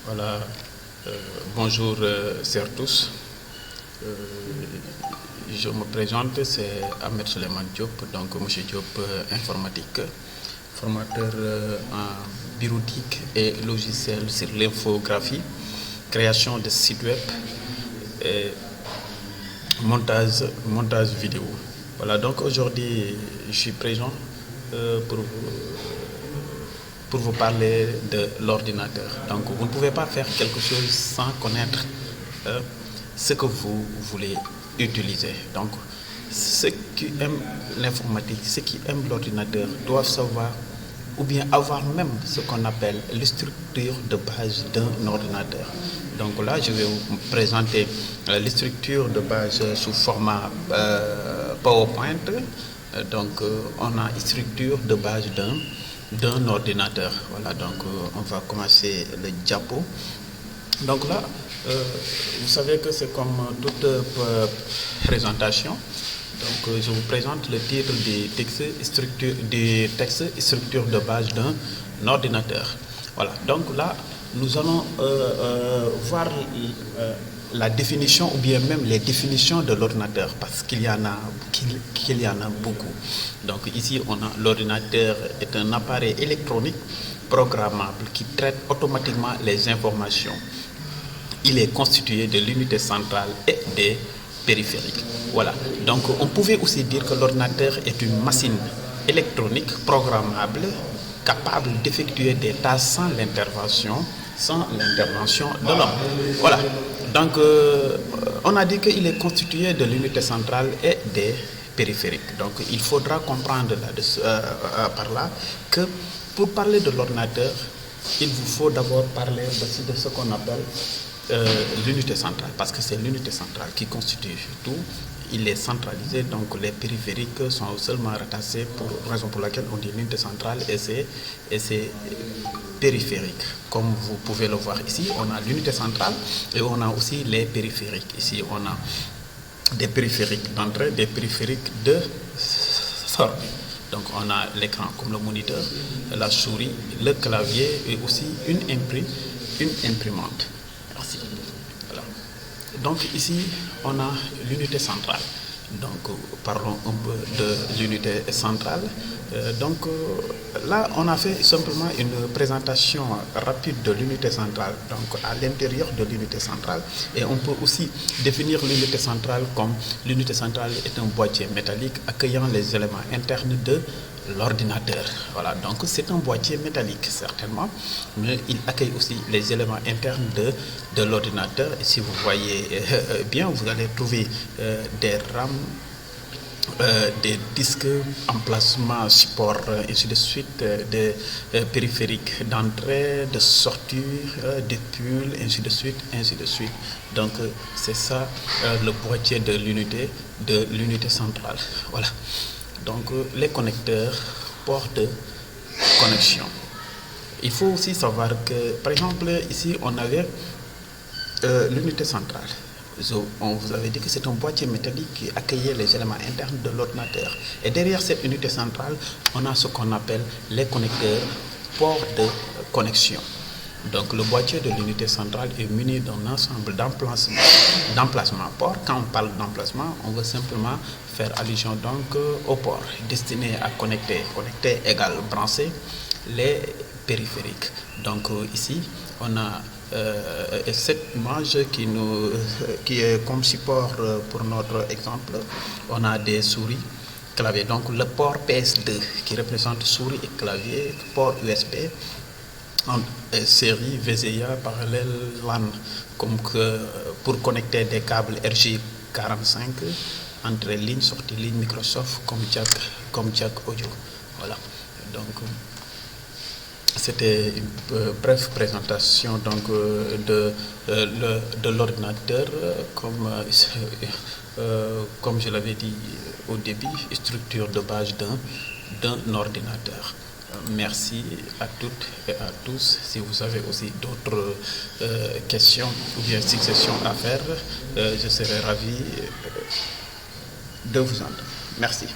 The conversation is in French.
Voilà, bonjour chers tous. Je me présente, c'est Ahmed Suleiman Diop, donc Monsieur Diop informatique, formateur en bureautique et logiciel sur l'infographie, création de sites web et montage vidéo. Voilà, donc aujourd'hui je suis présent pour vous parler de l'ordinateur. Donc vous ne pouvez pas faire quelque chose sans connaître ce que vous voulez utiliser. Donc ceux qui aiment l'informatique, ceux qui aiment l'ordinateur doivent savoir ou bien avoir même ce qu'on appelle les structures de base d'un ordinateur. Donc là, je vais vous présenter les structures de base sous format PowerPoint. Donc on a une structure de base d'un ordinateur. Voilà, donc on va commencer le diapo. Donc là, vous savez que c'est comme toute présentation. Donc je vous présente le titre du texte structure de base d'un ordinateur. Voilà, donc là, nous allons voir la définition ou bien même les définitions de l'ordinateur parce qu'il y en a beaucoup. Donc ici, l'ordinateur est un appareil électronique programmable qui traite automatiquement les informations. Il est constitué de l'unité centrale et des périphériques. Voilà. Donc on pouvait aussi dire que l'ordinateur est une machine électronique programmable capable d'effectuer des tâches sans l'intervention de l'homme. Voilà. Donc on a dit qu'il est constitué de l'unité centrale et des périphériques. Donc il faudra comprendre par là que pour parler de l'ordinateur, il vous faut d'abord parler de ce qu'on appelle l'unité centrale, parce que c'est l'unité centrale qui constitue tout. Il est centralisé, donc les périphériques sont seulement rattachés, pour raison pour laquelle on dit l'unité centrale et c'est périphériques. Comme vous pouvez le voir ici, on a l'unité centrale et on a aussi les périphériques. Ici, on a des périphériques d'entrée, des périphériques de sortie. Donc on a l'écran comme le moniteur, la souris, le clavier et aussi une imprimante. Merci. Voilà. Donc ici, on a l'unité centrale. Donc parlons un peu de l'unité centrale. Là, on a fait simplement une présentation rapide de l'unité centrale, donc à l'intérieur de l'unité centrale. Et on peut aussi définir l'unité centrale comme l'unité centrale est un boîtier métallique accueillant les éléments internes de l'ordinateur. Voilà, donc c'est un boîtier métallique certainement, mais il accueille aussi les éléments internes de l'ordinateur. Et si vous voyez bien, vous allez trouver des RAM, des disques, emplacement, support, ainsi de suite, des périphériques d'entrée, de sortie, des pulls, ainsi de suite, ainsi de suite. Donc c'est ça le boîtier de l'unité centrale. Voilà. Donc les connecteurs, ports de connexion. Il faut aussi savoir que, par exemple, ici on avait l'unité centrale. On vous avait dit que c'est un boîtier métallique qui accueillait les éléments internes de l'ordinateur. Et derrière cette unité centrale, on a ce qu'on appelle les connecteurs, ports de connexion. Donc le boîtier de l'unité centrale est muni d'un ensemble d'emplacements ports. Quand on parle d'emplacement, on veut simplement faire allusion donc aux ports destinés à connecter égale brancher les périphériques. Donc ici, on a cette image qui est comme support pour notre exemple. On a des souris, clavier. Donc le port PS2 qui représente souris et clavier, port USB en série VGA parallèle LAN, comme que pour connecter des câbles RJ45 entre ligne, sortie ligne Microsoft comme jack audio. Voilà. Donc c'était une brève présentation donc de l'ordinateur comme je l'avais dit au début, structure de base d'un ordinateur. Merci à toutes et à tous. Si vous avez aussi d'autres questions ou bien suggestions à faire, je serai ravi de vous entendre. Merci.